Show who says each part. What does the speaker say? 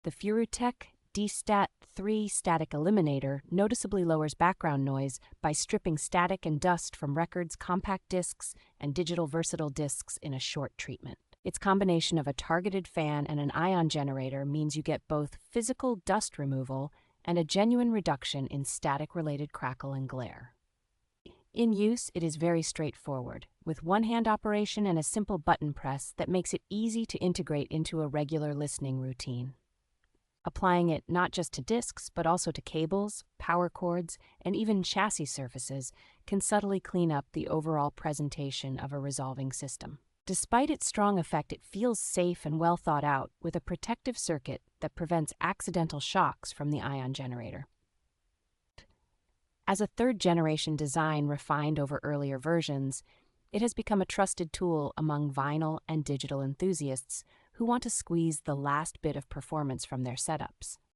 Speaker 1: The Furutech Destat III static eliminator noticeably lowers background noise by stripping static and dust from records, compact discs, and digital versatile discs in a short treatment. Its combination of a targeted fan and an ion generator means you get both physical dust removal and a genuine reduction in static-related crackle and glare. In use, it is very straightforward, with one-hand operation and a simple button press that makes it easy to integrate into a regular listening routine. Applying it not just to discs, but also to cables, power cords, and even chassis surfaces can subtly clean up the overall presentation of a resolving system. Despite its strong effect, it feels safe and well thought out, with a protective circuit that prevents accidental shocks from the ion generator. As a third-generation design refined over earlier versions, it has become a trusted tool among vinyl and digital enthusiasts who want to squeeze the last bit of performance from their setups.